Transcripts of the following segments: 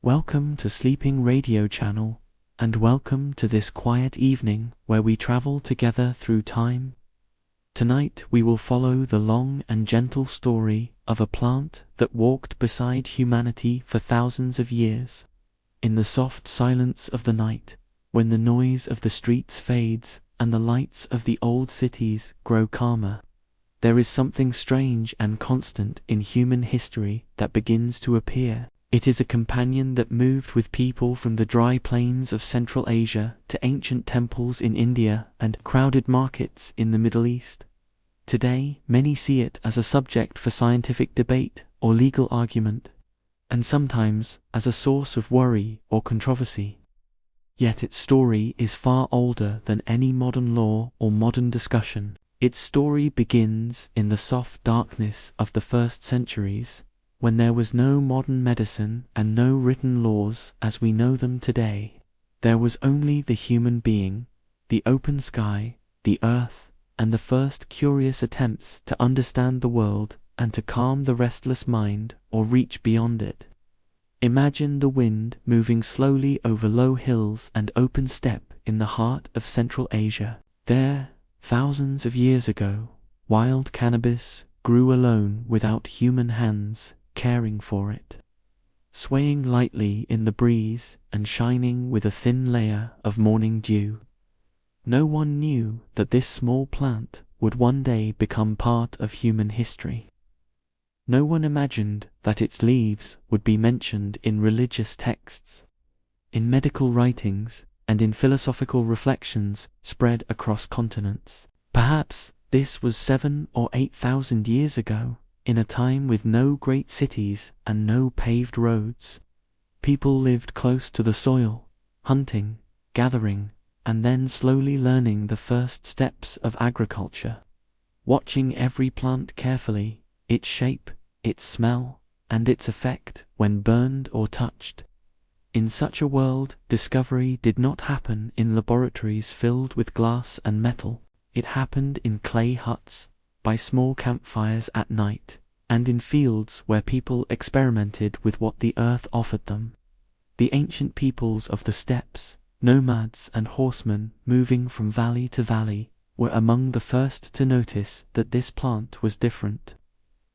Welcome to Sleeping Radio Channel, and welcome to this quiet evening where we travel together through time. Tonight we will follow the long and gentle story of a plant that walked beside humanity for thousands of years. In the soft silence of the night, when the noise of the streets fades and the lights of the old cities grow calmer, there is something strange and constant in human history that begins to appear. It is a companion that moved with people from the dry plains of Central Asia to ancient temples in India and crowded markets in the Middle East. Today, many see it as a subject for scientific debate or legal argument, and sometimes as a source of worry or controversy. Yet its story is far older than any modern law or modern discussion. Its story begins in the soft darkness of the first centuries, when there was no modern medicine and no written laws as we know them today. There was only the human being, the open sky, the earth, and the first curious attempts to understand the world and to calm the restless mind or reach beyond it. Imagine the wind moving slowly over low hills and open steppe in the heart of Central Asia. There, thousands of years ago, wild cannabis grew alone without human hands caring for it, swaying lightly in the breeze and shining with a thin layer of morning dew. No one knew that this small plant would one day become part of human history. No one imagined that its leaves would be mentioned in religious texts, in medical writings, and in philosophical reflections spread across continents. Perhaps this was 7,000 or 8,000 years ago, in a time with no great cities and no paved roads. People lived close to the soil, hunting, gathering, and then slowly learning the first steps of agriculture, watching every plant carefully, its shape, its smell, and its effect when burned or touched. In such a world, discovery did not happen in laboratories filled with glass and metal. It happened in clay huts, by small campfires at night, and in fields where people experimented with what the earth offered them. The ancient peoples of the steppes, nomads and horsemen moving from valley to valley, were among the first to notice that this plant was different.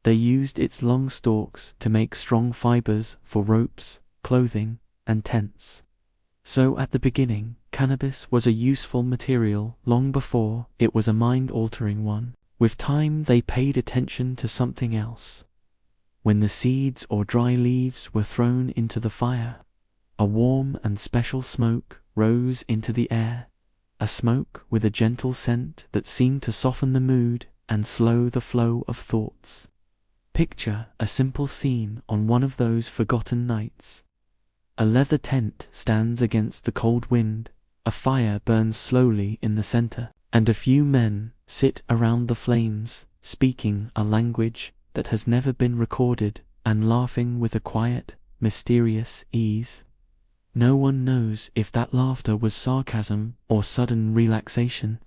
They used its long stalks to make strong fibers for ropes, clothing, and tents. So at the beginning, cannabis was a useful material long before it was a mind-altering one. With time they paid attention to something else. When the seeds or dry leaves were thrown into the fire, a warm and special smoke rose into the air, a smoke with a gentle scent that seemed to soften the mood and slow the flow of thoughts. Picture a simple scene on one of those forgotten nights. A leather tent stands against the cold wind, a fire burns slowly in the center, and a few men sit around the flames, speaking a language that has never been recorded and laughing with a quiet, mysterious ease. No one knows if that laughter was sarcasm or sudden relaxation.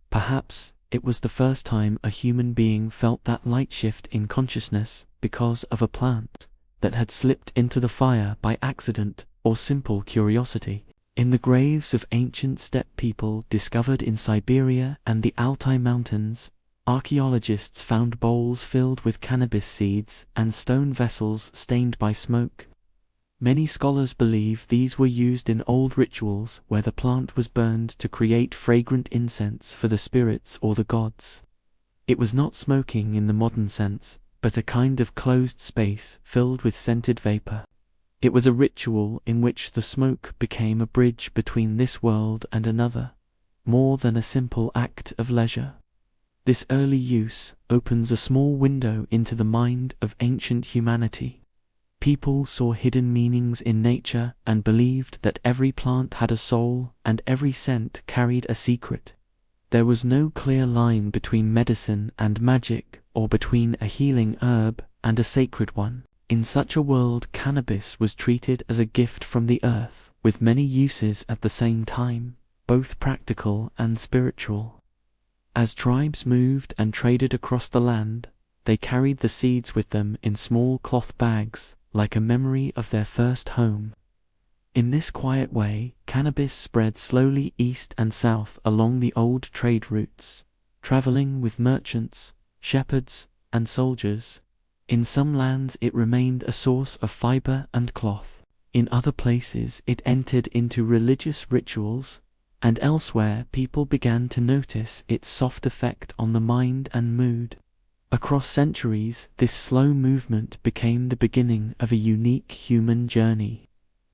Perhaps it was the first time a human being felt that light shift in consciousness because of a plant that had slipped into the fire by accident or simple curiosity. In the graves of ancient steppe people discovered in Siberia and the Altai Mountains, archaeologists found bowls filled with cannabis seeds and stone vessels stained by smoke. Many scholars believe these were used in old rituals where the plant was burned to create fragrant incense for the spirits or the gods. It was not smoking in the modern sense, but a kind of closed space filled with scented vapor. It was a ritual in which the smoke became a bridge between this world and another, more than a simple act of leisure. This early use opens a small window into the mind of ancient humanity. People saw hidden meanings in nature and believed that every plant had a soul and every scent carried a secret. There was no clear line between medicine and magic, or between a healing herb and a sacred one. In such a world, cannabis was treated as a gift from the earth, with many uses at the same time, both practical and spiritual. As tribes moved and traded across the land, they carried the seeds with them in small cloth bags, like a memory of their first home. In this quiet way, cannabis spread slowly east and south along the old trade routes, traveling with merchants, shepherds, and soldiers. In some lands it remained a source of fiber and cloth. In other places it entered into religious rituals, and elsewhere people began to notice its soft effect on the mind and mood. Across centuries, this slow movement became the beginning of a unique human journey.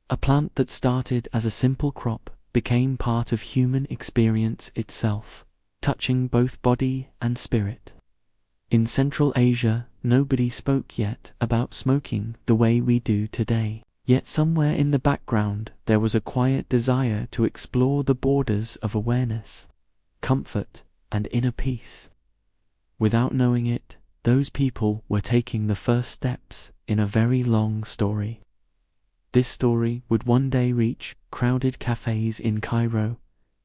A plant that started as a simple crop became part of human experience itself, touching both body and spirit. In Central Asia, nobody spoke yet about smoking the way we do today. Yet somewhere in the background there was a quiet desire to explore the borders of awareness, comfort, and inner peace. Without knowing it, those people were taking the first steps in a very long story. This story would one day reach crowded cafés in Cairo,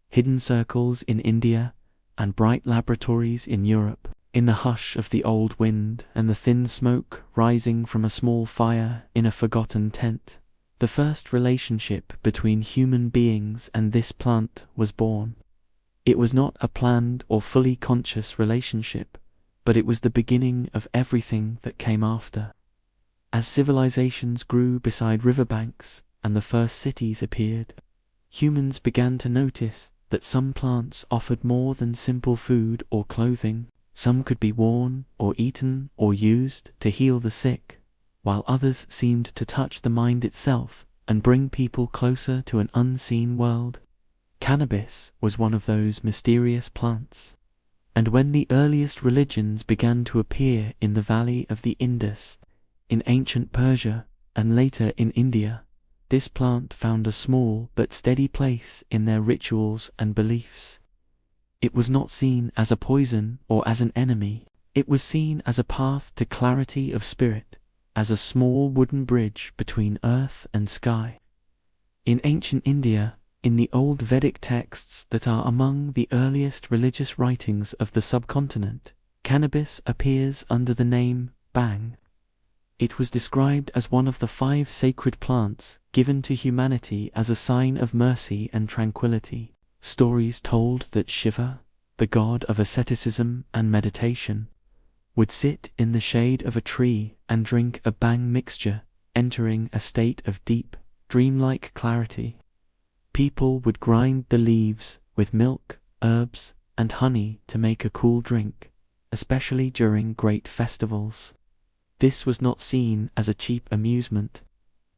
hidden circles in India, and bright laboratories in Europe. In the hush of the old wind and the thin smoke rising from a small fire in a forgotten tent, the first relationship between human beings and this plant was born. It was not a planned or fully conscious relationship, but it was the beginning of everything that came after. As civilizations grew beside riverbanks and the first cities appeared, humans began to notice that some plants offered more than simple food or clothing. Some could be worn or eaten or used to heal the sick, while others seemed to touch the mind itself and bring people closer to an unseen world. Cannabis was one of those mysterious plants. And when the earliest religions began to appear in the valley of the Indus, in ancient Persia, and later in India, this plant found a small but steady place in their rituals and beliefs. It was not seen as a poison or as an enemy. It was seen as a path to clarity of spirit, as a small wooden bridge between earth and sky. In ancient India, in the old Vedic texts that are among the earliest religious writings of the subcontinent, cannabis appears under the name Bang. It was described as one of the 5 sacred plants given to humanity as a sign of mercy and tranquility. Stories told that Shiva, the god of asceticism and meditation, would sit in the shade of a tree and drink a bang mixture, entering a state of deep, dreamlike clarity. People would grind the leaves with milk, herbs, and honey to make a cool drink, especially during great festivals. This was not seen as a cheap amusement.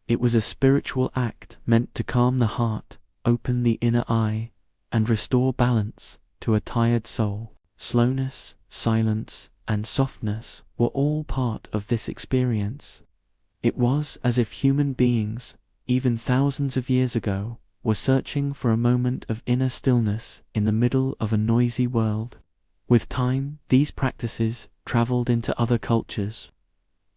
It was a spiritual act meant to calm the heart, open the inner eye, and restore balance to a tired soul. Slowness, silence, and softness were all part of this experience. It was as if human beings, even thousands of years ago, were searching for a moment of inner stillness in the middle of a noisy world. With time, these practices traveled into other cultures.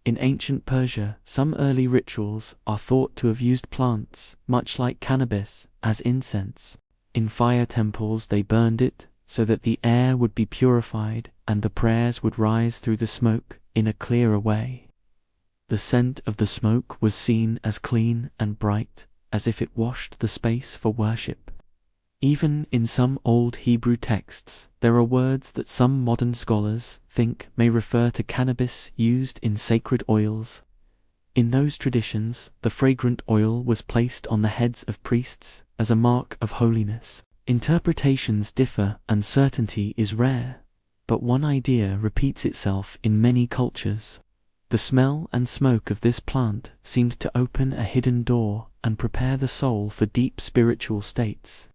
In ancient Persia, some early rituals are thought to have used plants, much like cannabis, as incense. In fire temples they burned it so that the air would be purified and the prayers would rise through the smoke in a clearer way. The scent of the smoke was seen as clean and bright, as if it washed the space for worship. Even in some old Hebrew texts, there are words that some modern scholars think may refer to cannabis used in sacred oils. In those traditions, the fragrant oil was placed on the heads of priests as a mark of holiness. Interpretations differ and certainty is rare, but one idea repeats itself in many cultures. The smell and smoke of this plant seemed to open a hidden door and prepare the soul for deep spiritual states.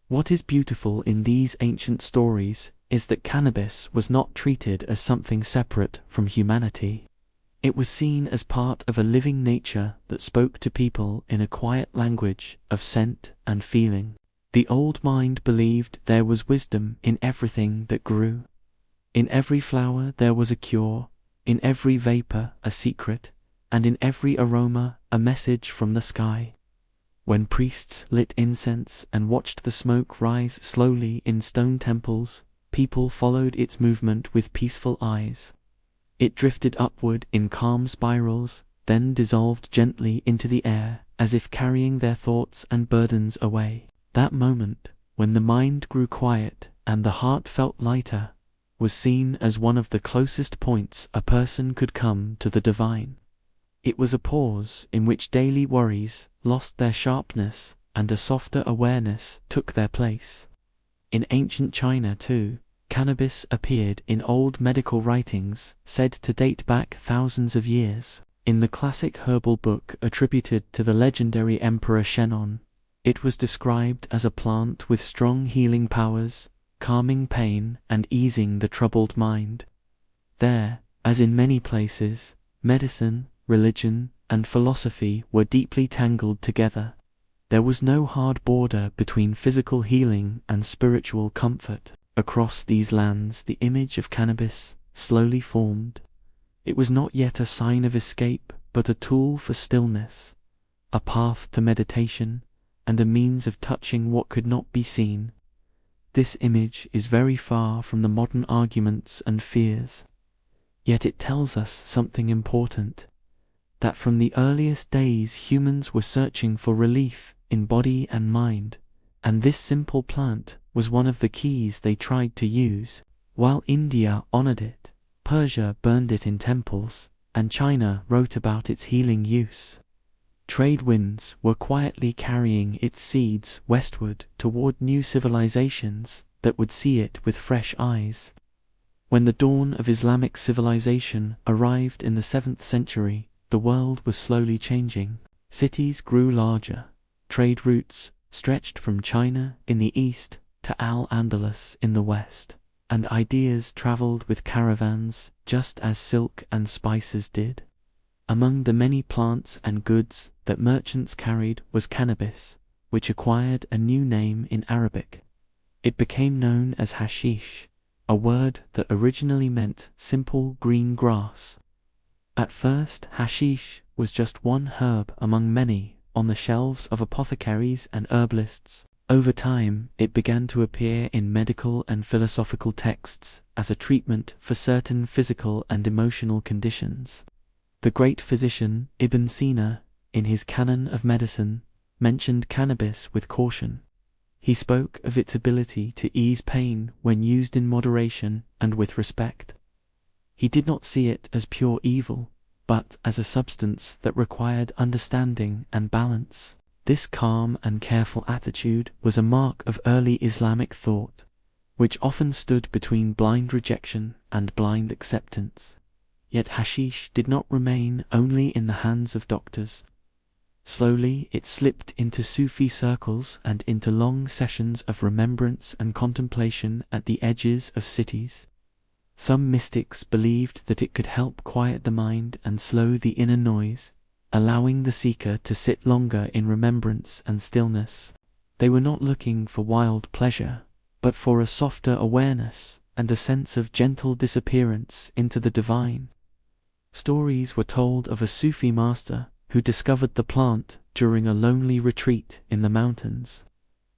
What is beautiful in these ancient stories is that cannabis was not treated as something separate from humanity. It was seen as part of a living nature that spoke to people in a quiet language of scent and feeling. The old mind believed there was wisdom in everything that grew. In every flower there was a cure, in every vapor a secret, and in every aroma a message from the sky. When priests lit incense and watched the smoke rise slowly in stone temples, people followed its movement with peaceful eyes. It drifted upward in calm spirals, then dissolved gently into the air as if carrying their thoughts and burdens away. That moment, when the mind grew quiet and the heart felt lighter, was seen as one of the closest points a person could come to the divine. It was a pause in which daily worries lost their sharpness and a softer awareness took their place. In ancient China, too, cannabis appeared in old medical writings said to date back thousands of years. In the classic herbal book attributed to the legendary Emperor Shennon, it was described as a plant with strong healing powers, calming pain and easing the troubled mind. There, as in many places, medicine, religion, and philosophy were deeply tangled together. There was no hard border between physical healing and spiritual comfort. Across these lands the image of cannabis slowly formed. It was not yet a sign of escape, but a tool for stillness, a path to meditation, and a means of touching what could not be seen. This image is very far from the modern arguments and fears. Yet it tells us something important, that from the earliest days humans were searching for relief in body and mind, and this simple plant was one of the keys they tried to use. While India honored it, Persia burned it in temples, and China wrote about its healing use. Trade winds were quietly carrying its seeds westward toward new civilizations that would see it with fresh eyes. When the dawn of Islamic civilization arrived in the 7th century, the world was slowly changing. Cities grew larger, trade routes stretched from China in the east to Al-Andalus in the west, and ideas traveled with caravans just as silk and spices did. Among the many plants and goods that merchants carried was cannabis, which acquired a new name in Arabic. It became known as hashish, a word that originally meant simple green grass. At first, hashish was just one herb among many on the shelves of apothecaries and herbalists. Over time, it began to appear in medical and philosophical texts as a treatment for certain physical and emotional conditions. The great physician Ibn Sina, in his Canon of Medicine, mentioned cannabis with caution. He spoke of its ability to ease pain when used in moderation and with respect. He did not see it as pure evil, but as a substance that required understanding and balance. This calm and careful attitude was a mark of early Islamic thought, which often stood between blind rejection and blind acceptance. Yet hashish did not remain only in the hands of doctors. Slowly it slipped into Sufi circles and into long sessions of remembrance and contemplation at the edges of cities. Some mystics believed that it could help quiet the mind and slow the inner noise, allowing the seeker to sit longer in remembrance and stillness. They were not looking for wild pleasure, but for a softer awareness and a sense of gentle disappearance into the divine. Stories were told of a Sufi master who discovered the plant during a lonely retreat in the mountains.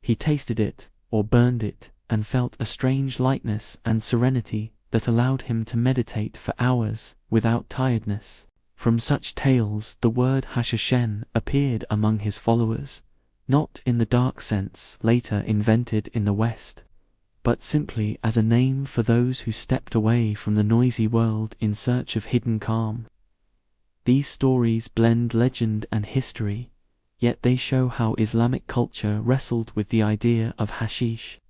He tasted it, or burned it, and felt a strange lightness and serenity that allowed him to meditate for hours without tiredness. From such tales the word hashishen appeared among his followers, not in the dark sense later invented in the West, but simply as a name for those who stepped away from the noisy world in search of hidden calm. These stories blend legend and history, yet they show how Islamic culture wrestled with the idea of hashish,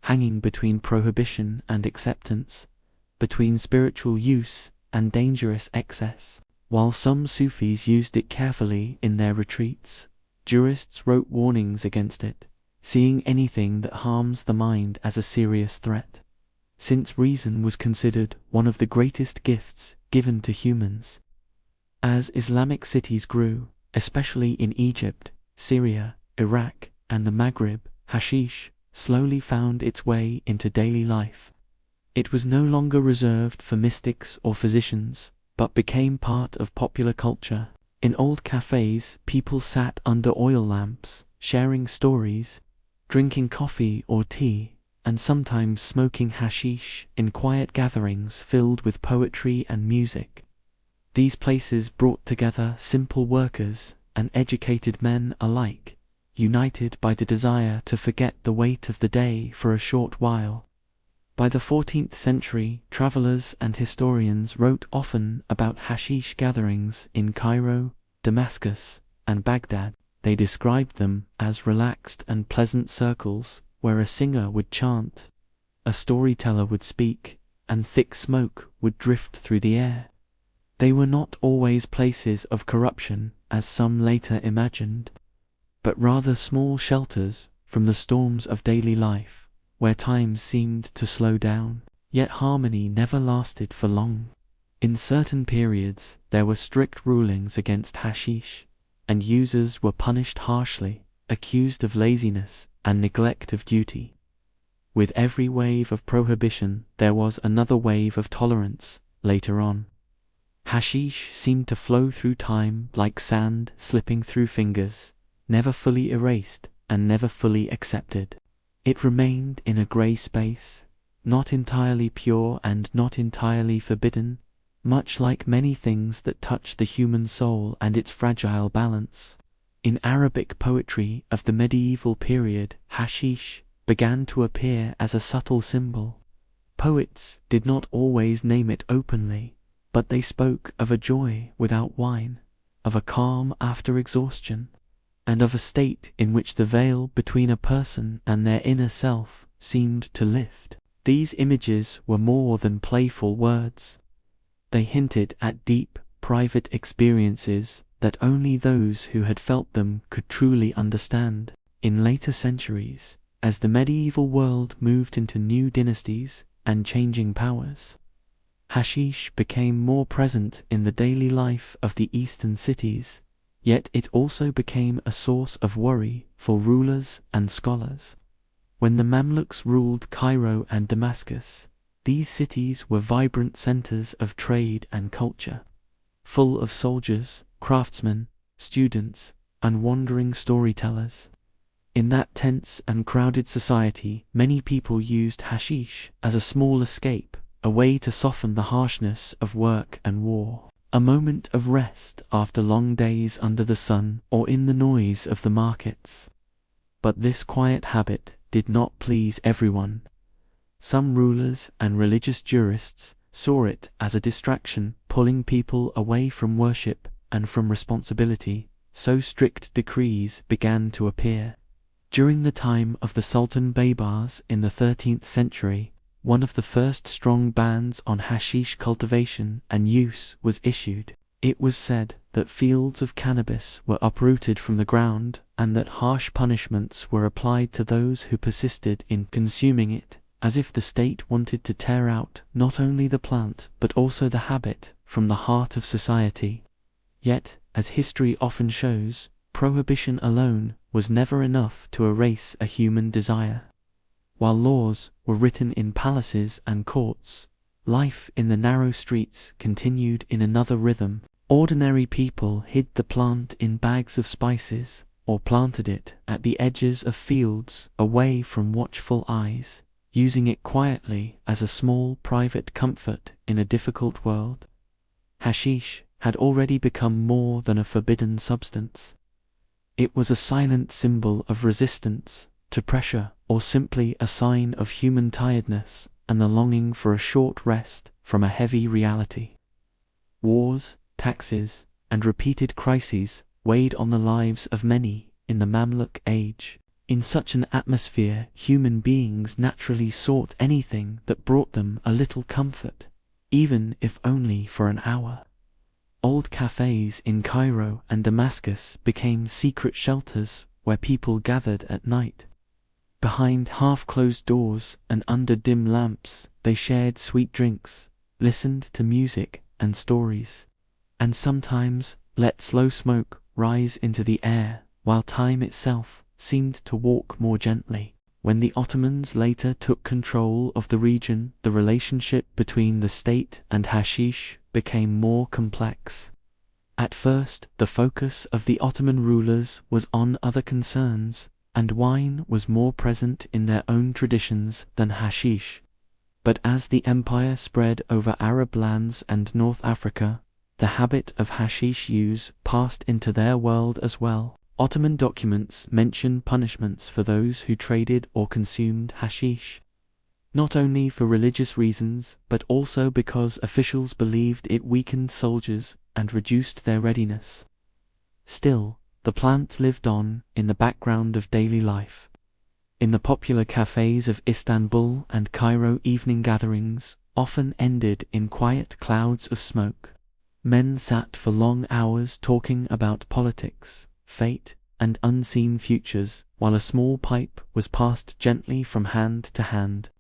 hanging between prohibition and acceptance, between spiritual use and dangerous excess. While some Sufis used it carefully in their retreats, jurists wrote warnings against it, seeing anything that harms the mind as a serious threat. Since reason was considered one of the greatest gifts given to humans. As Islamic cities grew, especially in Egypt, Syria, Iraq, and the Maghreb, hashish slowly found its way into daily life. It was no longer reserved for mystics or physicians, but became part of popular culture. In old cafés, people sat under oil lamps, sharing stories, drinking coffee or tea, and sometimes smoking hashish in quiet gatherings filled with poetry and music. These places brought together simple workers, and educated men alike, united by the desire to forget the weight of the day for a short while. By the 14th century, travelers and historians wrote often about hashish gatherings in Cairo, Damascus, and Baghdad. They described them as relaxed and pleasant circles where a singer would chant, a storyteller would speak, and thick smoke would drift through the air. They were not always places of corruption, as some later imagined, but rather small shelters from the storms of daily life, where time seemed to slow down, yet harmony never lasted for long. In certain periods, there were strict rulings against hashish, and users were punished harshly, accused of laziness and neglect of duty. With every wave of prohibition, there was another wave of tolerance later on. Hashish seemed to flow through time like sand slipping through fingers, never fully erased and never fully accepted. It remained in a grey space, not entirely pure and not entirely forbidden, much like many things that touch the human soul and its fragile balance. In Arabic poetry of the medieval period, hashish began to appear as a subtle symbol. Poets did not always name it openly, but they spoke of a joy without wine, of a calm after exhaustion, and of a state in which the veil between a person and their inner self seemed to lift. These images were more than playful words. They hinted at deep, private experiences that only those who had felt them could truly understand. In later centuries, as the medieval world moved into new dynasties and changing powers, hashish became more present in the daily life of the eastern cities, yet it also became a source of worry for rulers and scholars. When the Mamluks ruled Cairo and Damascus, these cities were vibrant centers of trade and culture, full of soldiers, craftsmen, students, and wandering storytellers. In that tense and crowded society, many people used hashish as a small escape, a way to soften the harshness of work and war, a moment of rest after long days under the sun or in the noise of the markets. But this quiet habit did not please everyone. Some rulers and religious jurists saw it as a distraction, pulling people away from worship and from responsibility, so strict decrees began to appear. During the time of the Sultan Baybars in the 13th century, one of the first strong bans on hashish cultivation and use was issued. It was said that fields of cannabis were uprooted from the ground and that harsh punishments were applied to those who persisted in consuming it, as if the state wanted to tear out not only the plant but also the habit from the heart of society. Yet, as history often shows, prohibition alone was never enough to erase a human desire. While laws were written in palaces and courts, life in the narrow streets continued in another rhythm. Ordinary people hid the plant in bags of spices, or planted it at the edges of fields away from watchful eyes, using it quietly as a small private comfort in a difficult world. Hashish had already become more than a forbidden substance. It was a silent symbol of resistance to pressure, or simply a sign of human tiredness and the longing for a short rest from a heavy reality. Wars, taxes, and repeated crises weighed on the lives of many in the Mamluk age. In such an atmosphere, human beings naturally sought anything that brought them a little comfort, even if only for an hour. Old cafés in Cairo and Damascus became secret shelters where people gathered at night. Behind half-closed doors and under dim lamps, they shared sweet drinks, listened to music and stories, and sometimes let slow smoke rise into the air while time itself seemed to walk more gently. When the Ottomans later took control of the region, the relationship between the state and hashish became more complex. At first, the focus of the Ottoman rulers was on other concerns, and wine was more present in their own traditions than hashish. But as the empire spread over Arab lands and North Africa, the habit of hashish use passed into their world as well. Ottoman documents mention punishments for those who traded or consumed hashish, not only for religious reasons but also because officials believed it weakened soldiers and reduced their readiness. Still, the plant lived on in the background of daily life. In the popular cafés of Istanbul and Cairo, evening gatherings often ended in quiet clouds of smoke. Men sat for long hours talking about politics, fate, and unseen futures, while a small pipe was passed gently from hand to hand.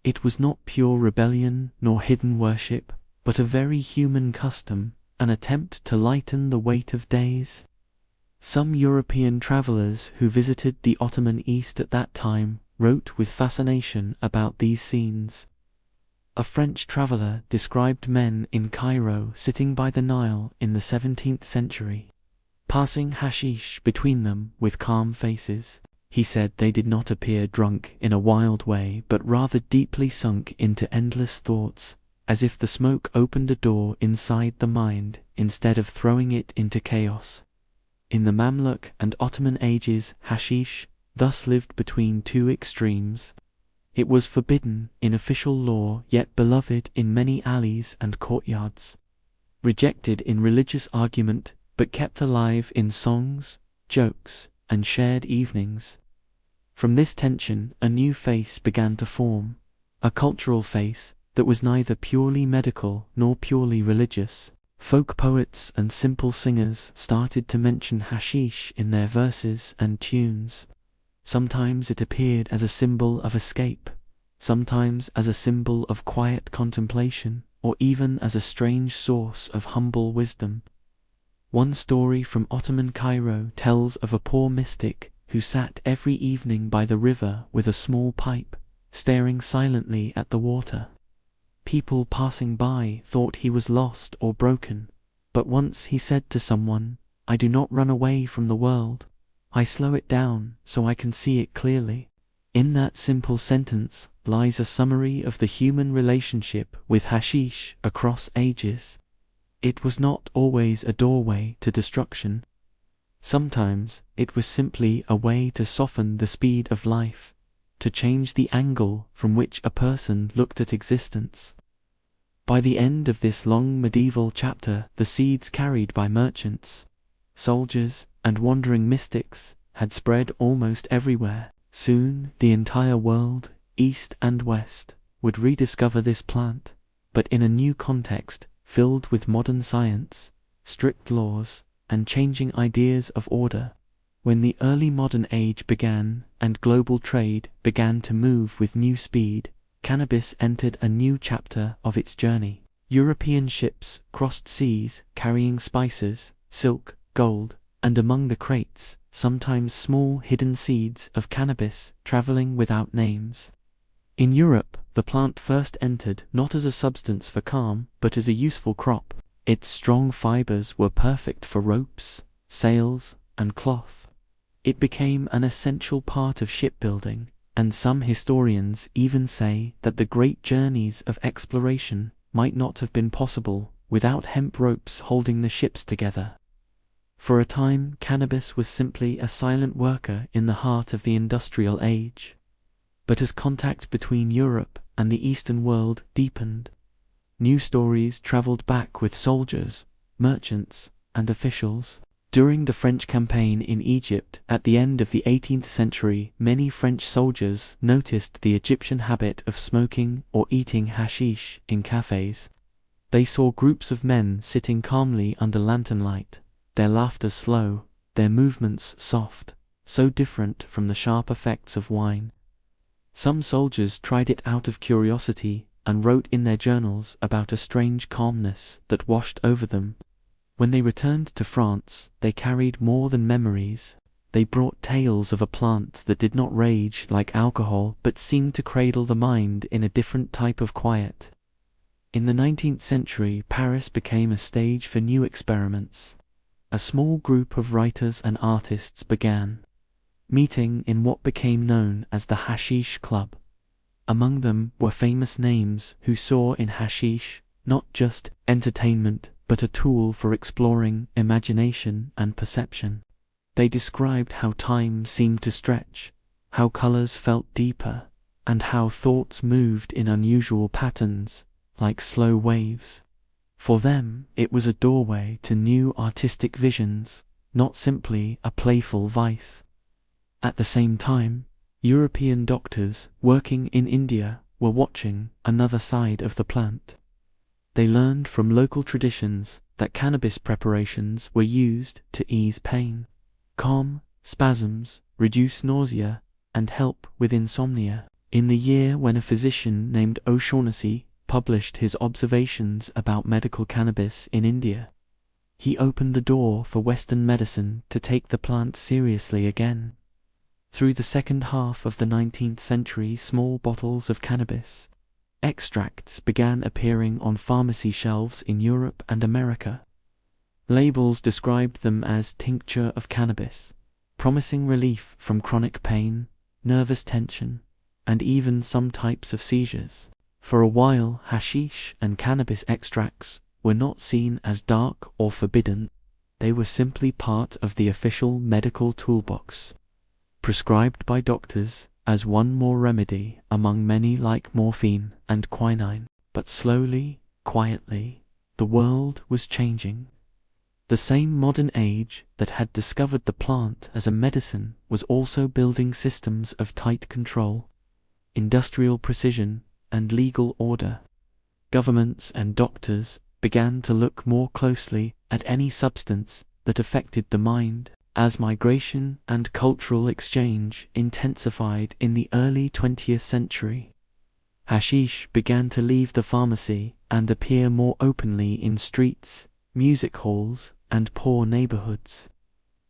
It was not pure rebellion nor hidden worship, but a very human custom, an attempt to lighten the weight of days. Some European travelers who visited the Ottoman East at that time wrote with fascination about these scenes. A French traveler described men in Cairo sitting by the Nile in the 17th century, passing hashish between them with calm faces. He said they did not appear drunk in a wild way, but rather deeply sunk into endless thoughts, as if the smoke opened a door inside the mind instead of throwing it into chaos. In the Mamluk and Ottoman ages, hashish thus lived between two extremes. It was forbidden in official law, yet beloved in many alleys and courtyards. Rejected in religious argument, but kept alive in songs, jokes, and shared evenings. From this tension, a new face began to form, a cultural face that was neither purely medical nor purely religious. Folk poets and simple singers started to mention hashish in their verses and tunes. Sometimes it appeared as a symbol of escape, sometimes as a symbol of quiet contemplation, or even as a strange source of humble wisdom. One story from Ottoman Cairo tells of a poor mystic who sat every evening by the river with a small pipe, staring silently at the water. People passing by thought he was lost or broken, but once he said to someone, "I do not run away from the world. I slow it down so I can see it clearly." In that simple sentence lies a summary of the human relationship with hashish across ages. It was not always a doorway to destruction. Sometimes it was simply a way to soften the speed of life, to change the angle from which a person looked at existence. By the end of this long medieval chapter, the seeds carried by merchants, soldiers, and wandering mystics had spread almost everywhere. Soon the entire world, east and west, would rediscover this plant, but in a new context, filled with modern science, strict laws, and changing ideas of order. When the early modern age began and global trade began to move with new speed, cannabis entered a new chapter of its journey. European ships crossed seas carrying spices, silk, gold, and among the crates, sometimes small hidden seeds of cannabis traveling without names. In Europe, the plant first entered not as a substance for calm, but as a useful crop. Its strong fibers were perfect for ropes, sails, and cloth. It became an essential part of shipbuilding, and some historians even say that the great journeys of exploration might not have been possible without hemp ropes holding the ships together. For a time, cannabis was simply a silent worker in the heart of the industrial age. But as contact between Europe and the Eastern world deepened, new stories traveled back with soldiers, merchants, and officials. During the French campaign in Egypt at the end of the 18th century, many French soldiers noticed the Egyptian habit of smoking or eating hashish in cafés. They saw groups of men sitting calmly under lantern light, their laughter slow, their movements soft, so different from the sharp effects of wine. Some soldiers tried it out of curiosity and wrote in their journals about a strange calmness that washed over them. When they returned to France, they carried more than memories. They brought tales of a plant that did not rage like alcohol but seemed to cradle the mind in a different type of quiet. In the 19th century, Paris became a stage for new experiments. A small group of writers and artists began meeting in what became known as the Hashish Club. Among them were famous names who saw in hashish not just entertainment but a tool for exploring imagination and perception. They described how time seemed to stretch, how colors felt deeper, and how thoughts moved in unusual patterns, like slow waves. For them, it was a doorway to new artistic visions, not simply a playful vice. At the same time, European doctors working in India were watching another side of the plant. They learned from local traditions that cannabis preparations were used to ease pain, calm spasms, reduce nausea, and help with insomnia. In the year when a physician named O'Shaughnessy published his observations about medical cannabis in India, he opened the door for Western medicine to take the plant seriously again. Through the second half of the 19th century, small bottles of cannabis extracts began appearing on pharmacy shelves in Europe and America. Labels described them as tincture of cannabis, promising relief from chronic pain, nervous tension, and even some types of seizures. For a while, hashish and cannabis extracts were not seen as dark or forbidden. They were simply part of the official medical toolbox, prescribed by doctors as one more remedy among many like morphine and quinine. But slowly, quietly, the world was changing. The same modern age that had discovered the plant as a medicine was also building systems of tight control, industrial precision, and legal order. Governments and doctors began to look more closely at any substance that affected the mind. As migration and cultural exchange intensified in the early 20th century, hashish began to leave the pharmacy and appear more openly in streets, music halls, and poor neighborhoods.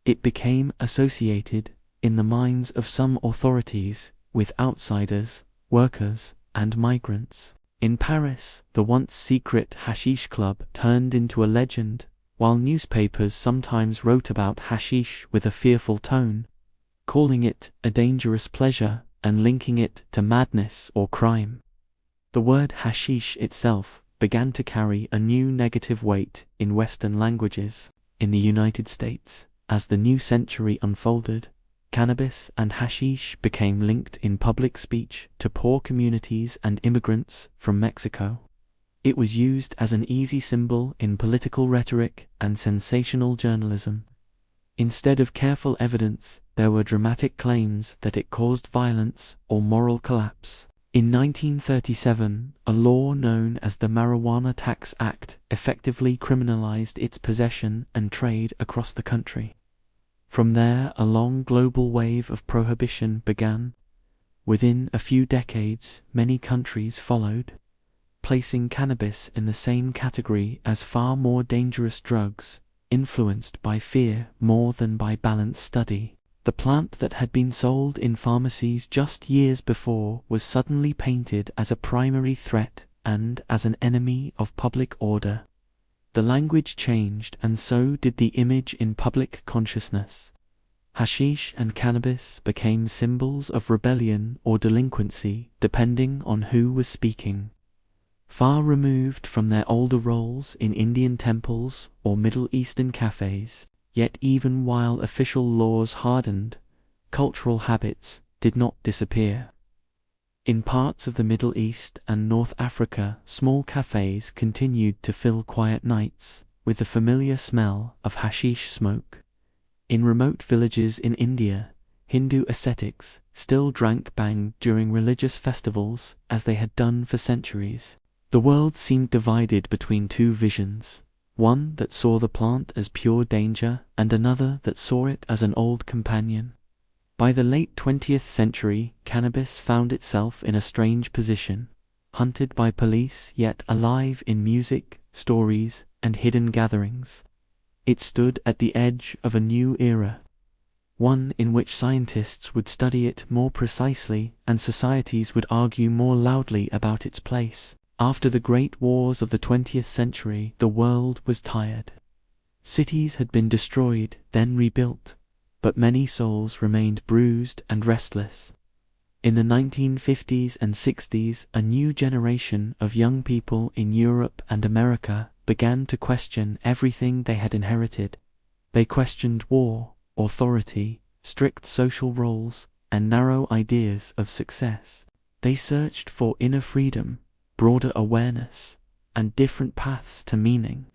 It became associated, in the minds of some authorities, with outsiders, workers, and migrants. In Paris, the once secret hashish club turned into a legend, while newspapers sometimes wrote about hashish with a fearful tone, calling it a dangerous pleasure and linking it to madness or crime. The word hashish itself began to carry a new negative weight in Western languages. In the United States, as the new century unfolded, cannabis and hashish became linked in public speech to poor communities and immigrants from Mexico. It was used as an easy symbol in political rhetoric and sensational journalism. Instead of careful evidence, there were dramatic claims that it caused violence or moral collapse. In 1937, a law known as the Marijuana Tax Act effectively criminalized its possession and trade across the country. From there, a long global wave of prohibition began. Within a few decades, many countries followed, placing cannabis in the same category as far more dangerous drugs, influenced by fear more than by balanced study. The plant that had been sold in pharmacies just years before was suddenly painted as a primary threat and as an enemy of public order. The language changed, and so did the image in public consciousness. Hashish and cannabis became symbols of rebellion or delinquency, depending on who was speaking. Far removed from their older roles in Indian temples or Middle Eastern cafés, yet even while official laws hardened, cultural habits did not disappear. In parts of the Middle East and North Africa, small cafés continued to fill quiet nights with the familiar smell of hashish smoke. In remote villages in India, Hindu ascetics still drank bhang during religious festivals as they had done for centuries. The world seemed divided between two visions, one that saw the plant as pure danger and another that saw it as an old companion. By the late 20th century, cannabis found itself in a strange position, hunted by police yet alive in music, stories, and hidden gatherings. It stood at the edge of a new era, one in which scientists would study it more precisely and societies would argue more loudly about its place. After the great wars of the 20th century, the world was tired. Cities had been destroyed, then rebuilt, but many souls remained bruised and restless. In the 1950s and 60s, a new generation of young people in Europe and America began to question everything they had inherited. They questioned war, authority, strict social roles, and narrow ideas of success. They searched for inner freedom, broader awareness, and different paths to meaning.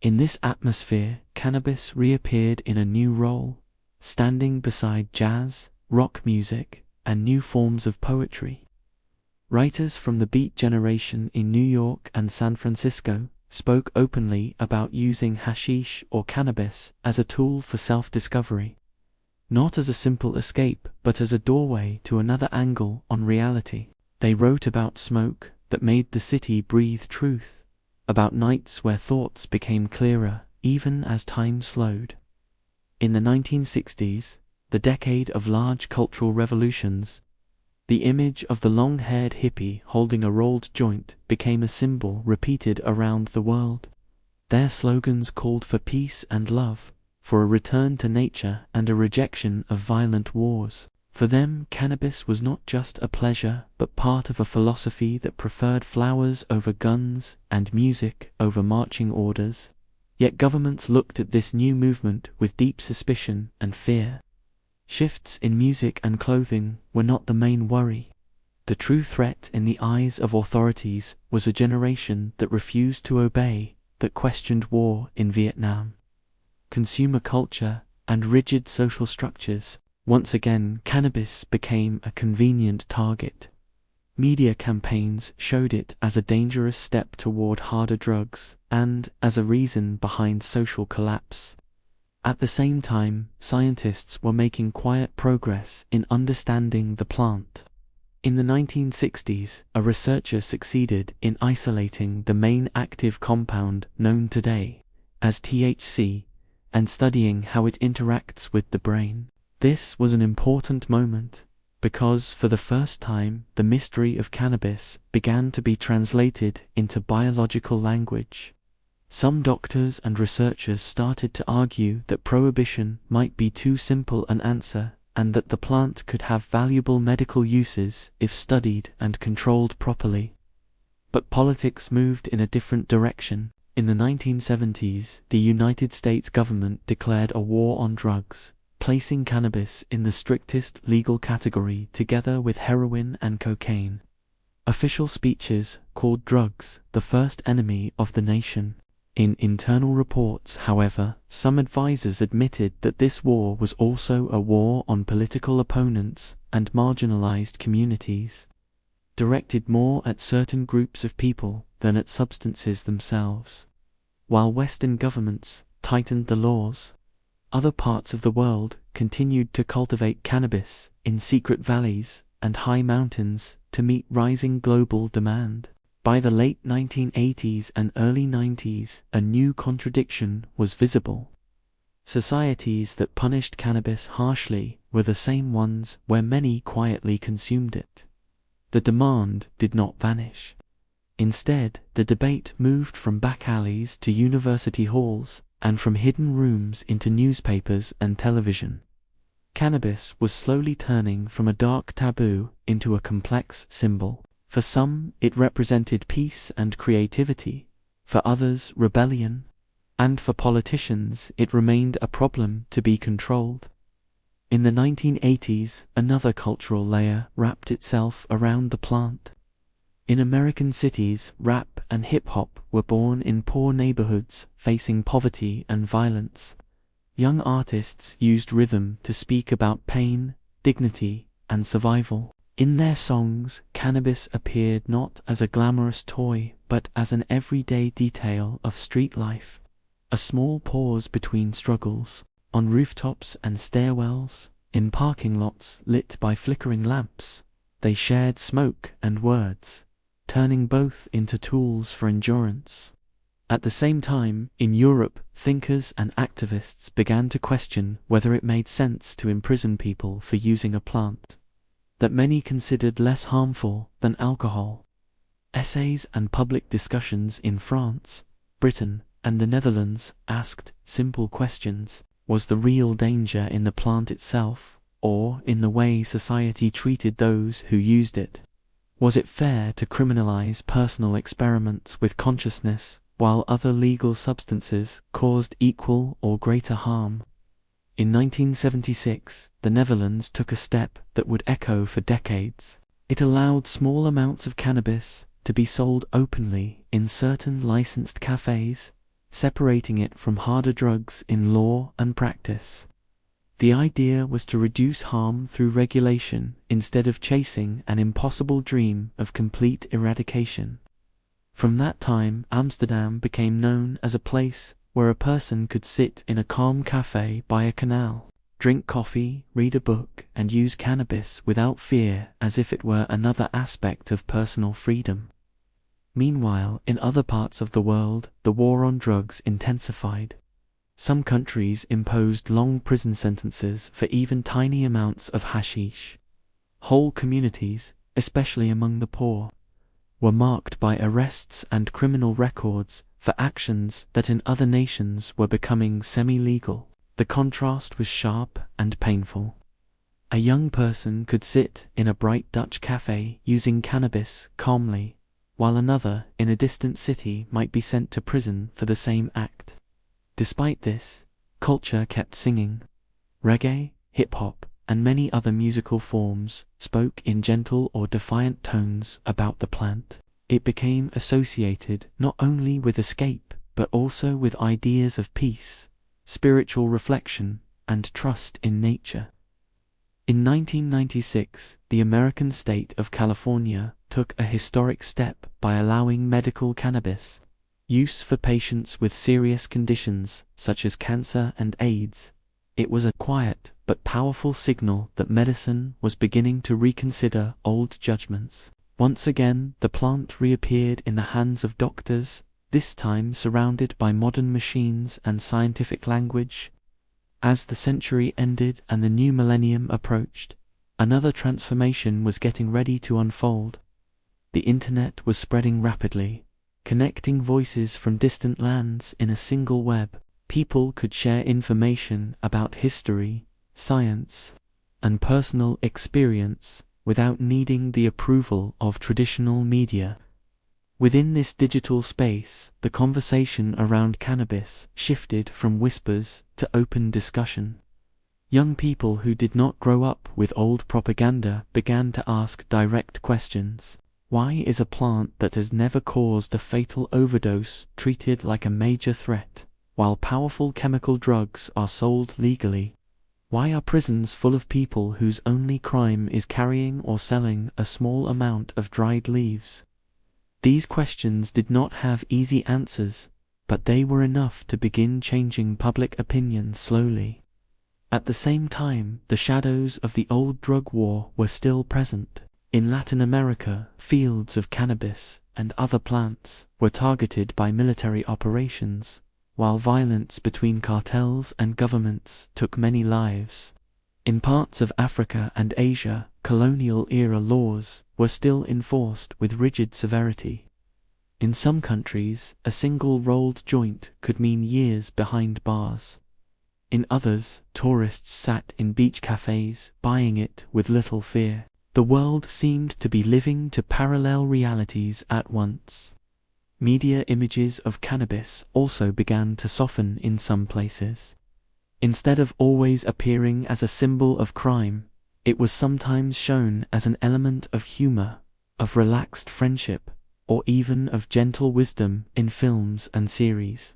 In this atmosphere, cannabis reappeared in a new role, standing beside jazz, rock music, and new forms of poetry. Writers from the Beat generation in New York and San Francisco spoke openly about using hashish or cannabis as a tool for self-discovery, not as a simple escape, but as a doorway to another angle on reality. They wrote about smoke that made the city breathe truth, about nights where thoughts became clearer even as time slowed. In the 1960s, the decade of large cultural revolutions, the image of the long-haired hippie holding a rolled joint became a symbol repeated around the world. Their slogans called for peace and love, for a return to nature and a rejection of violent wars. For them, cannabis was not just a pleasure, but part of a philosophy that preferred flowers over guns and music over marching orders. Yet governments looked at this new movement with deep suspicion and fear. Shifts in music and clothing were not the main worry. The true threat in the eyes of authorities was a generation that refused to obey, that questioned war in Vietnam, consumer culture, and rigid social structures. Once again, cannabis became a convenient target. Media campaigns showed it as a dangerous step toward harder drugs and as a reason behind social collapse. At the same time, scientists were making quiet progress in understanding the plant. In the 1960s, a researcher succeeded in isolating the main active compound known today as THC and studying how it interacts with the brain. This was an important moment because, for the first time, the mystery of cannabis began to be translated into biological language. Some doctors and researchers started to argue that prohibition might be too simple an answer and that the plant could have valuable medical uses if studied and controlled properly. But politics moved in a different direction. In the 1970s, the United States government declared a war on drugs, placing cannabis in the strictest legal category together with heroin and cocaine. Official speeches called drugs the first enemy of the nation. In internal reports, however, some advisors admitted that this war was also a war on political opponents and marginalized communities, directed more at certain groups of people than at substances themselves. While Western governments tightened the laws, other parts of the world continued to cultivate cannabis in secret valleys and high mountains to meet rising global demand. By the late 1980s and early 90s, a new contradiction was visible. Societies that punished cannabis harshly were the same ones where many quietly consumed it. The demand did not vanish. Instead, the debate moved from back alleys to university halls, and from hidden rooms into newspapers and television. Cannabis was slowly turning from a dark taboo into a complex symbol. For some, it represented peace and creativity, for others, rebellion, and for politicians, it remained a problem to be controlled. In the 1980s, another cultural layer wrapped itself around the plant. In American cities, rap and hip-hop were born in poor neighborhoods facing poverty and violence. Young artists used rhythm to speak about pain, dignity, and survival. In their songs, cannabis appeared not as a glamorous toy, but as an everyday detail of street life. A small pause between struggles, on rooftops and stairwells, in parking lots lit by flickering lamps. They shared smoke and words, turning both into tools for endurance. At the same time, in Europe, thinkers and activists began to question whether it made sense to imprison people for using a plant that many considered less harmful than alcohol. Essays and public discussions in France, Britain, and the Netherlands asked simple questions. Was the real danger in the plant itself, or in the way society treated those who used it? Was it fair to criminalize personal experiments with consciousness, while other legal substances caused equal or greater harm. In 1976, the Netherlands took a step that would echo for decades. It allowed small amounts of cannabis to be sold openly in certain licensed cafés, separating it from harder drugs in law and practice. The idea was to reduce harm through regulation instead of chasing an impossible dream of complete eradication. From that time, Amsterdam became known as a place where a person could sit in a calm cafe by a canal, drink coffee, read a book, and use cannabis without fear, as if it were another aspect of personal freedom. Meanwhile, in other parts of the world, the war on drugs intensified. Some countries imposed long prison sentences for even tiny amounts of hashish. Whole communities, especially among the poor, were marked by arrests and criminal records for actions that in other nations were becoming semi-legal. The contrast was sharp and painful. A young person could sit in a bright Dutch cafe using cannabis calmly, while another in a distant city might be sent to prison for the same act. Despite this, culture kept singing. Reggae, hip-hop, and many other musical forms spoke in gentle or defiant tones about the plant. It became associated not only with escape, but also with ideas of peace, spiritual reflection, and trust in nature. In 1996, the American state of California took a historic step by allowing medical cannabis use for patients with serious conditions such as cancer and AIDS. It was a quiet but powerful signal that medicine was beginning to reconsider old judgments. Once again, the plant reappeared in the hands of doctors, this time surrounded by modern machines and scientific language. As the century ended and the new millennium approached, another transformation was getting ready to unfold. The internet was spreading rapidly, connecting voices from distant lands in a single web. People could share information about history, science, and personal experience without needing the approval of traditional media. Within this digital space, the conversation around cannabis shifted from whispers to open discussion. Young people who did not grow up with old propaganda began to ask direct questions. Why is a plant that has never caused a fatal overdose treated like a major threat, while powerful chemical drugs are sold legally? Why are prisons full of people whose only crime is carrying or selling a small amount of dried leaves? These questions did not have easy answers, but they were enough to begin changing public opinion slowly. At the same time, the shadows of the old drug war were still present. In Latin America, fields of cannabis and other plants were targeted by military operations, while violence between cartels and governments took many lives. In parts of Africa and Asia, colonial-era laws were still enforced with rigid severity. In some countries, a single rolled joint could mean years behind bars. In others, tourists sat in beach cafes, buying it with little fear. The world seemed to be living to parallel realities at once. Media images of cannabis also began to soften in some places. Instead of always appearing as a symbol of crime, it was sometimes shown as an element of humor, of relaxed friendship, or even of gentle wisdom in films and series.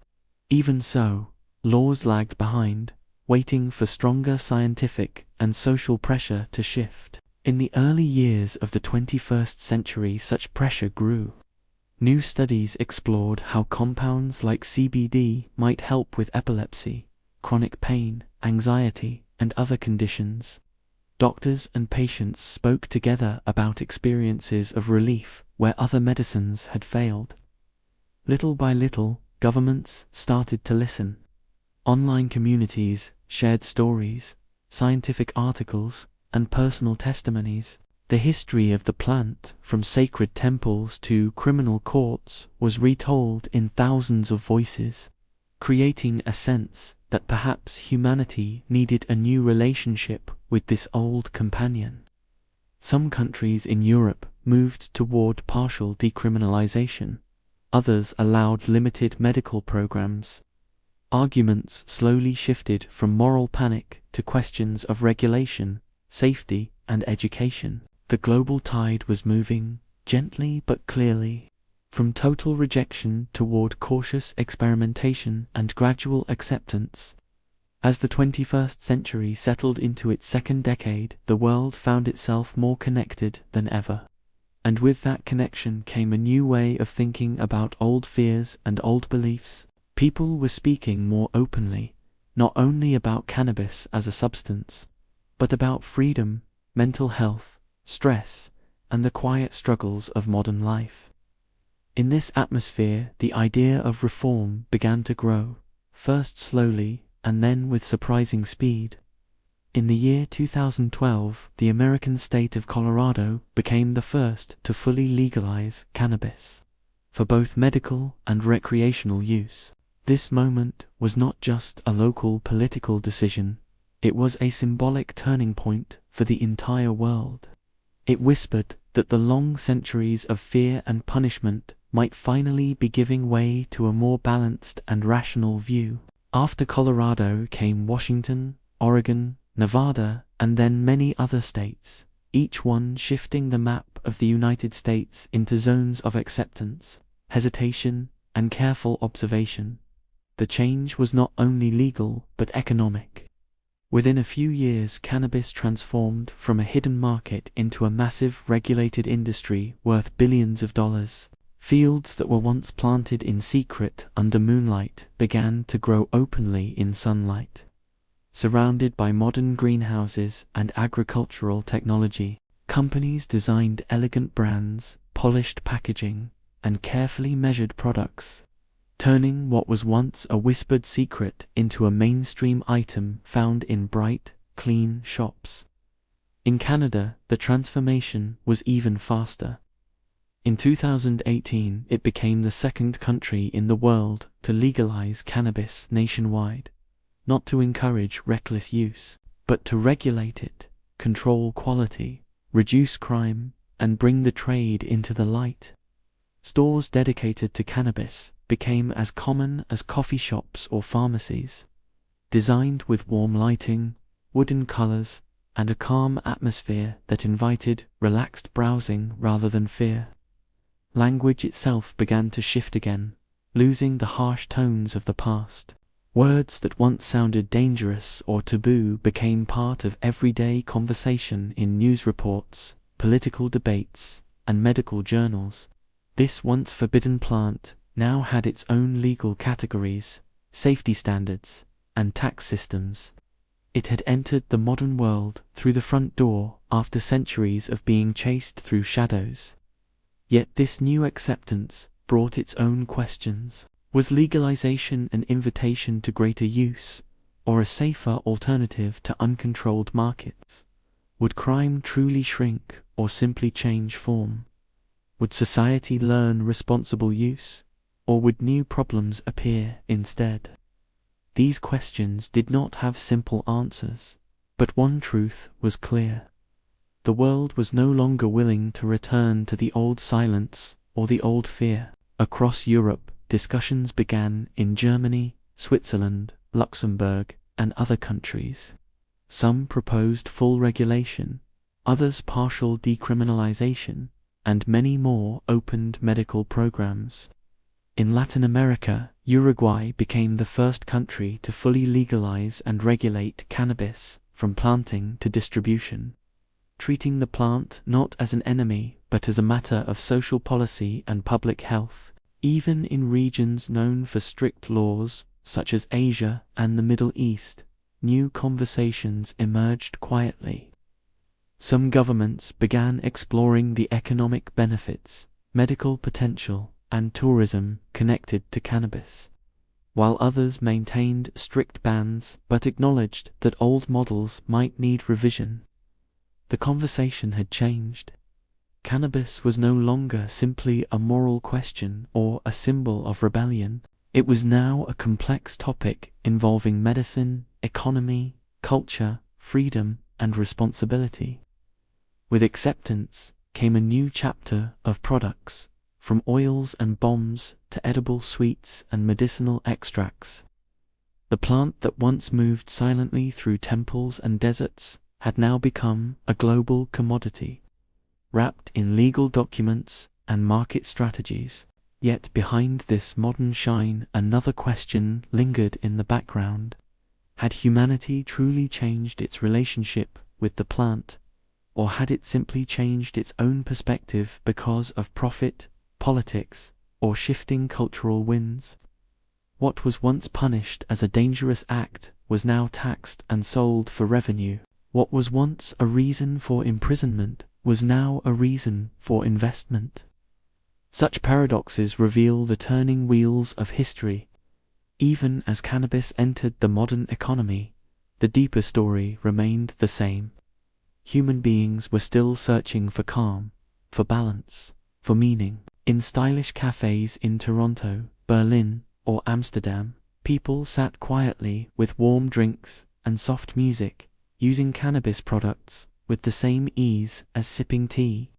Even so, laws lagged behind, waiting for stronger scientific and social pressure to shift. In the early years of the 21st century, such pressure grew. New studies explored how compounds like CBD might help with epilepsy, chronic pain, anxiety, and other conditions. Doctors and patients spoke together about experiences of relief where other medicines had failed. Little by little, governments started to listen. Online communities shared stories, scientific articles, and personal testimonies. The history of the plant, from sacred temples to criminal courts, was retold in thousands of voices, creating a sense that perhaps humanity needed a new relationship with this old companion. Some countries in Europe moved toward partial decriminalization, Others allowed limited medical programs. Arguments slowly shifted from moral panic to questions of regulation, safety, and education. The global tide was moving, gently but clearly, from total rejection toward cautious experimentation and gradual acceptance. As the 21st century settled into its second decade, the world found itself more connected than ever. And with that connection came a new way of thinking about old fears and old beliefs. People were speaking more openly, not only about cannabis as a substance, but about freedom, mental health, stress, and the quiet struggles of modern life. In this atmosphere, the idea of reform began to grow, first slowly and then with surprising speed. In the year 2012, the American state of Colorado became the first to fully legalize cannabis for both medical and recreational use. This moment was not just a local political decision, it was a symbolic turning point for the entire world. It whispered that the long centuries of fear and punishment might finally be giving way to a more balanced and rational view. After Colorado came Washington, Oregon, Nevada, and then many other states, each one shifting the map of the United States into zones of acceptance, hesitation, and careful observation. The change was not only legal but economic. Within a few years, cannabis transformed from a hidden market into a massive regulated industry worth billions of dollars. Fields that were once planted in secret under moonlight began to grow openly in sunlight. Surrounded by modern greenhouses and agricultural technology, companies designed elegant brands, polished packaging, and carefully measured products, turning what was once a whispered secret into a mainstream item found in bright, clean shops. In Canada, the transformation was even faster. In 2018, it became the second country in the world to legalize cannabis nationwide, not to encourage reckless use, but to regulate it, control quality, reduce crime, and bring the trade into the light. Stores dedicated to cannabis became as common as coffee shops or pharmacies, designed with warm lighting, wooden colors, and a calm atmosphere that invited relaxed browsing rather than fear. Language itself began to shift again, losing the harsh tones of the past. Words that once sounded dangerous or taboo became part of everyday conversation in news reports, political debates, and medical journals. This once forbidden plant now had its own legal categories, safety standards, and tax systems. It had entered the modern world through the front door after centuries of being chased through shadows. Yet this new acceptance brought its own questions. Was legalization an invitation to greater use, or a safer alternative to uncontrolled markets? Would crime truly shrink or simply change form? Would society learn responsible use, or would new problems appear instead? These questions did not have simple answers, but one truth was clear. The world was no longer willing to return to the old silence or the old fear. Across Europe, discussions began in Germany, Switzerland, Luxembourg, and other countries. Some proposed full regulation, others partial decriminalization, and many more opened medical programs. In Latin America, Uruguay became the first country to fully legalize and regulate cannabis from planting to distribution, treating the plant not as an enemy but as a matter of social policy and public health. Even in regions known for strict laws, such as Asia and the Middle East, new conversations emerged quietly. Some governments began exploring the economic benefits, medical potential, and tourism connected to cannabis, while others maintained strict bans but acknowledged that old models might need revision. The conversation had changed. Cannabis was no longer simply a moral question or a symbol of rebellion. It was now a complex topic involving medicine, economy, culture, freedom, and responsibility. With acceptance came a new chapter of products, from oils and bombs to edible sweets and medicinal extracts. The plant that once moved silently through temples and deserts had now become a global commodity, wrapped in legal documents and market strategies. Yet behind this modern shine, another question lingered in the background. Had humanity truly changed its relationship with the plant, or had it simply changed its own perspective because of profit, politics, or shifting cultural winds? What was once punished as a dangerous act was now taxed and sold for revenue. What was once a reason for imprisonment was now a reason for investment. Such paradoxes reveal the turning wheels of history. Even as cannabis entered the modern economy, the deeper story remained the same. Human beings were still searching for calm, for balance, for meaning. In stylish cafés in Toronto, Berlin, or Amsterdam, people sat quietly with warm drinks and soft music, using cannabis products with the same ease as sipping tea.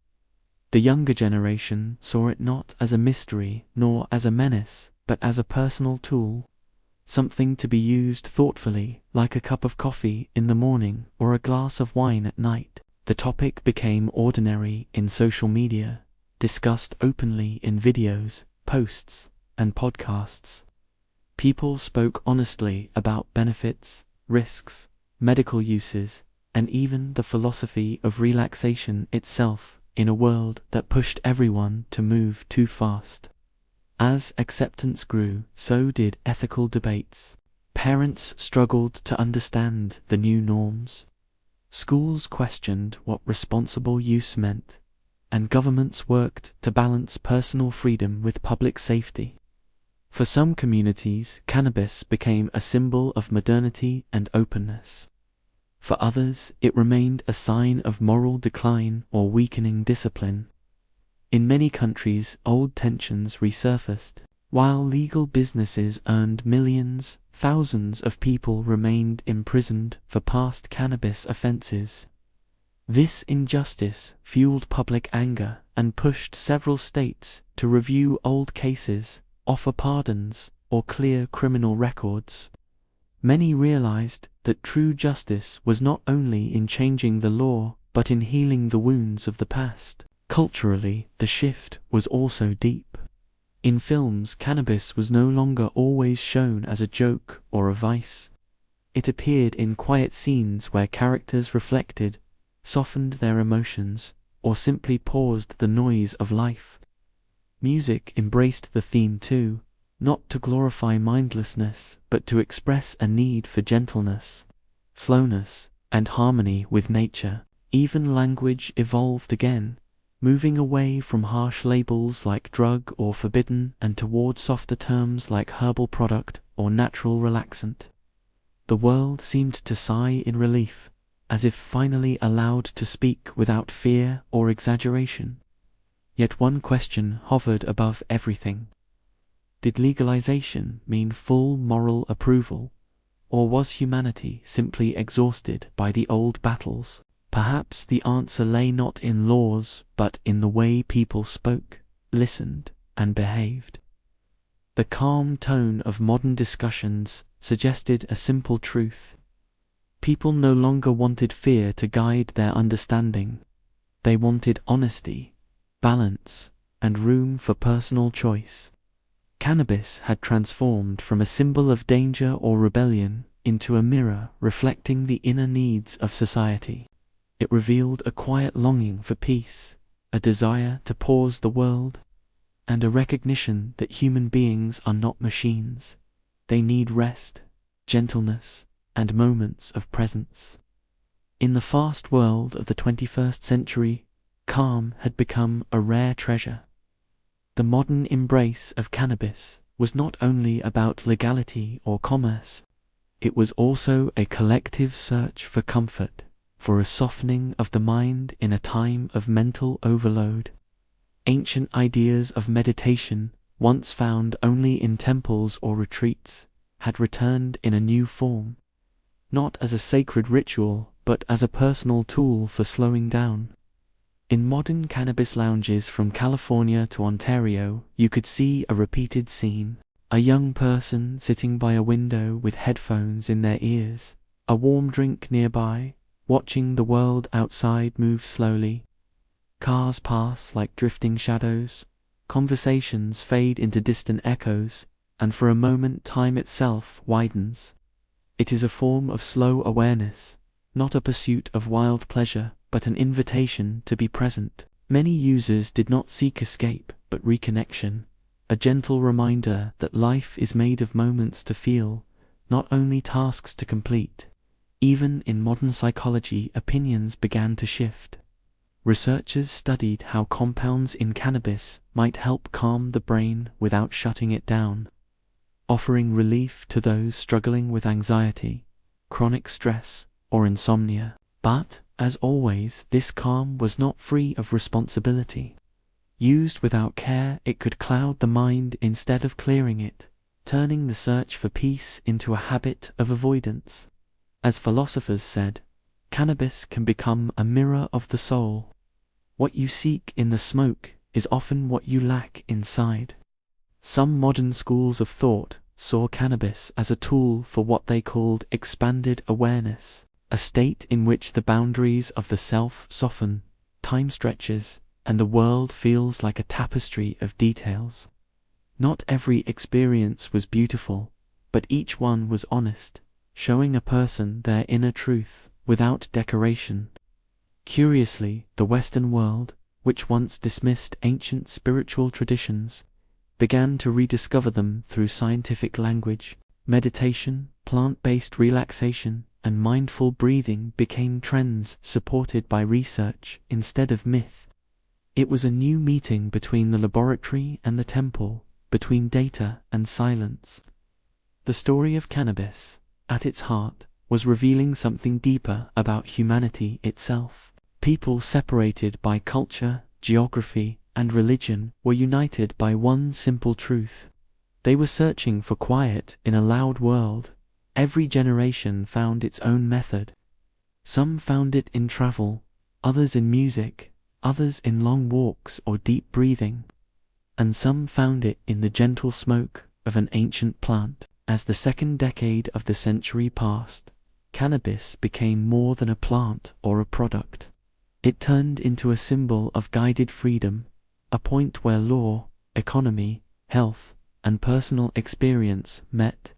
The younger generation saw it not as a mystery nor as a menace, but as a personal tool, something to be used thoughtfully, like a cup of coffee in the morning or a glass of wine at night. The topic became ordinary in social media, discussed openly in videos, posts, and podcasts. People spoke honestly about benefits, risks, medical uses, and even the philosophy of relaxation itself, in a world that pushed everyone to move too fast. As acceptance grew, so did ethical debates. Parents struggled to understand the new norms. Schools questioned what responsible use meant, and governments worked to balance personal freedom with public safety. For some communities, cannabis became a symbol of modernity and openness. For others, it remained a sign of moral decline or weakening discipline. In many countries, old tensions resurfaced. While legal businesses earned millions, thousands of people remained imprisoned for past cannabis offenses. This injustice fueled public anger and pushed several states to review old cases, offer pardons, or clear criminal records. Many realized that true justice was not only in changing the law, but in healing the wounds of the past. Culturally, the shift was also deep. In films, cannabis was no longer always shown as a joke or a vice. It appeared in quiet scenes where characters reflected, softened their emotions, or simply paused the noise of life. Music embraced the theme too, not to glorify mindlessness, but to express a need for gentleness, slowness, and harmony with nature. Even language evolved again, moving away from harsh labels like drug or forbidden and toward softer terms like herbal product or natural relaxant. The world seemed to sigh in relief, as if finally allowed to speak without fear or exaggeration. Yet one question hovered above everything. Did legalization mean full moral approval, or was humanity simply exhausted by the old battles? Perhaps the answer lay not in laws, but in the way people spoke, listened, and behaved. The calm tone of modern discussions suggested a simple truth. People no longer wanted fear to guide their understanding. They wanted honesty, balance, and room for personal choice. Cannabis had transformed from a symbol of danger or rebellion into a mirror reflecting the inner needs of society. It revealed a quiet longing for peace, a desire to pause the world, and a recognition that human beings are not machines. They need rest, gentleness, and moments of presence. In the fast world of the 21st century, calm had become a rare treasure. The modern embrace of cannabis was not only about legality or commerce, it was also a collective search for comfort, for a softening of the mind in a time of mental overload. Ancient ideas of meditation, once found only in temples or retreats, had returned in a new form, not as a sacred ritual, but as a personal tool for slowing down. In modern cannabis lounges from California to Ontario, you could see a repeated scene. A young person sitting by a window with headphones in their ears, a warm drink nearby, watching the world outside move slowly. Cars pass like drifting shadows, conversations fade into distant echoes, and for a moment time itself widens. It is a form of slow awareness, not a pursuit of wild pleasure, but an invitation to be present. Many users did not seek escape, but reconnection, a gentle reminder that life is made of moments to feel, not only tasks to complete. Even in modern psychology, opinions began to shift. Researchers studied how compounds in cannabis might help calm the brain without shutting it down, offering relief to those struggling with anxiety, chronic stress, or insomnia. But, as always, this calm was not free of responsibility. Used without care, it could cloud the mind instead of clearing it, turning the search for peace into a habit of avoidance. As philosophers said, cannabis can become a mirror of the soul. What you seek in the smoke is often what you lack inside. Some modern schools of thought saw cannabis as a tool for what they called expanded awareness, a state in which the boundaries of the self soften, time stretches, and the world feels like a tapestry of details. Not every experience was beautiful, but each one was honest, showing a person their inner truth without decoration. Curiously, the Western world, which once dismissed ancient spiritual traditions, began to rediscover them through scientific language. Meditation, plant-based relaxation, and mindful breathing became trends supported by research instead of myth. It was a new meeting between the laboratory and the temple, between data and silence. The story of cannabis, at its heart, was revealing something deeper about humanity itself. People separated by culture, geography, and religion were united by one simple truth. They were searching for quiet in a loud world. Every generation found its own method. Some found it in travel, others in music, others in long walks or deep breathing, and some found it in the gentle smoke of an ancient plant. As the second decade of the century passed, cannabis became more than a plant or a product. It turned into a symbol of guided freedom, a point where law, economy, health, and personal experience met.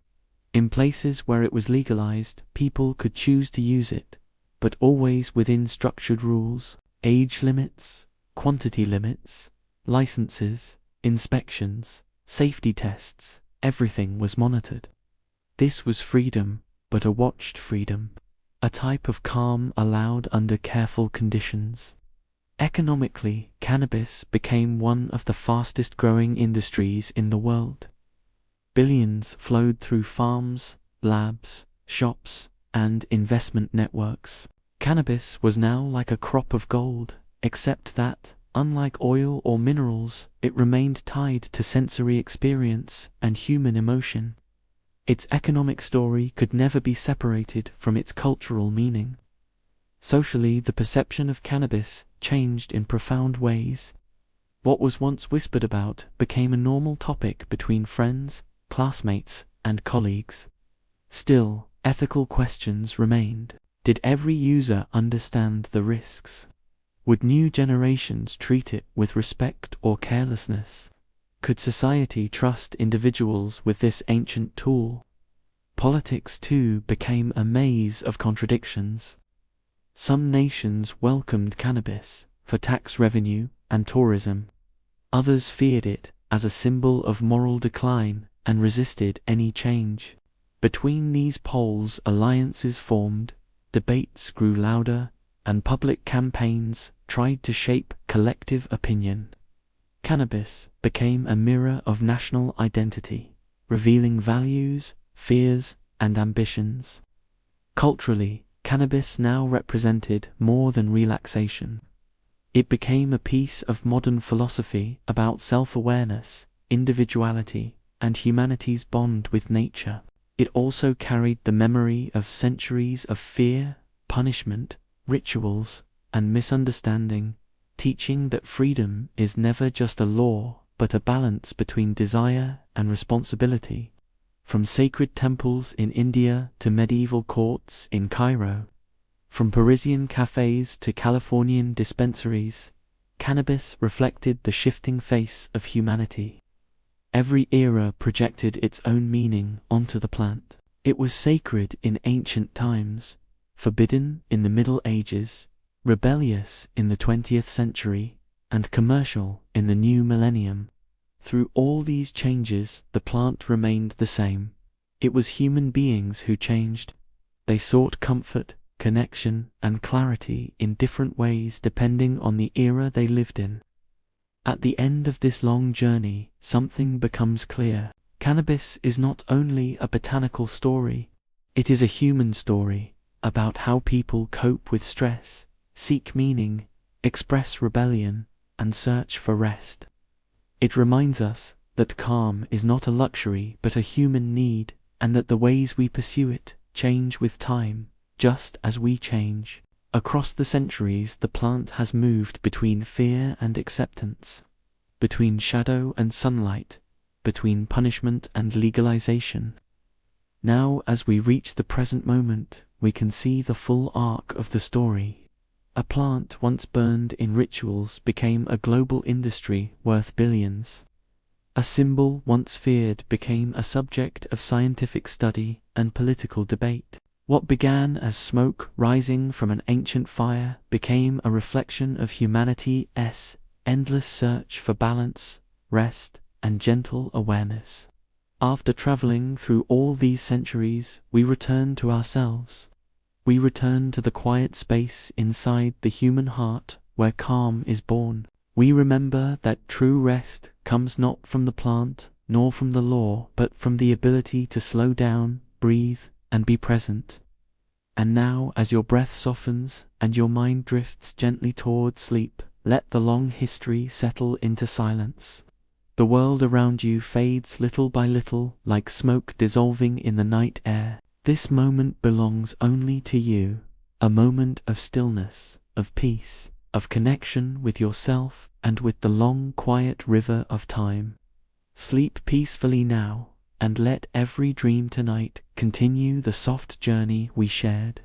In places where it was legalized, people could choose to use it, but always within structured rules, age limits, quantity limits, licenses, inspections, safety tests. Everything was monitored. This was freedom, but a watched freedom, a type of calm allowed under careful conditions. Economically, cannabis became one of the fastest growing industries in the world. Billions flowed through farms, labs, shops, and investment networks. Cannabis was now like a crop of gold, except that, unlike oil or minerals, it remained tied to sensory experience and human emotion. Its economic story could never be separated from its cultural meaning. Socially, the perception of cannabis changed in profound ways. What was once whispered about became a normal topic between friends, classmates, and colleagues. Still, ethical questions remained. Did every user understand the risks? Would new generations treat it with respect or carelessness? Could society trust individuals with this ancient tool? Politics, too, became a maze of contradictions. Some nations welcomed cannabis for tax revenue and tourism. Others feared it as a symbol of moral decline and resisted any change. Between these poles, alliances formed, debates grew louder, and public campaigns tried to shape collective opinion. Cannabis became a mirror of national identity, revealing values, fears, and ambitions. Culturally, cannabis now represented more than relaxation. It became a piece of modern philosophy about self-awareness, individuality, and humanity's bond with nature. It also carried the memory of centuries of fear, punishment, rituals, and misunderstanding, teaching that freedom is never just a law, but a balance between desire and responsibility. From sacred temples in India to medieval courts in Cairo, from Parisian cafés to Californian dispensaries, cannabis reflected the shifting face of humanity. Every era projected its own meaning onto the plant. It was sacred in ancient times, forbidden in the Middle Ages, rebellious in the 20th century, and commercial in the new millennium. Through all these changes, the plant remained the same. It was human beings who changed. They sought comfort, connection, and clarity in different ways depending on the era they lived in. At the end of this long journey, something becomes clear. Cannabis is not only a botanical story, it is a human story about how people cope with stress, seek meaning, express rebellion, and search for rest. It reminds us that calm is not a luxury but a human need, and that the ways we pursue it change with time, just as we change. Across the centuries, the plant has moved between fear and acceptance, between shadow and sunlight, between punishment and legalization. Now, as we reach the present moment, we can see the full arc of the story. A plant once burned in rituals became a global industry worth billions. A symbol once feared became a subject of scientific study and political debate. What began as smoke rising from an ancient fire became a reflection of humanity's endless search for balance, rest, and gentle awareness. After traveling through all these centuries, we return to ourselves. We return to the quiet space inside the human heart where calm is born. We remember that true rest comes not from the plant nor from the law, but from the ability to slow down, breathe, and be present. And now, as your breath softens and your mind drifts gently toward sleep, let the long history settle into silence. The world around you fades little by little, like smoke dissolving in the night air. This moment belongs only to you, a moment of stillness, of peace, of connection with yourself and with the long, quiet river of time. Sleep peacefully now, and let every dream tonight continue the soft journey we shared.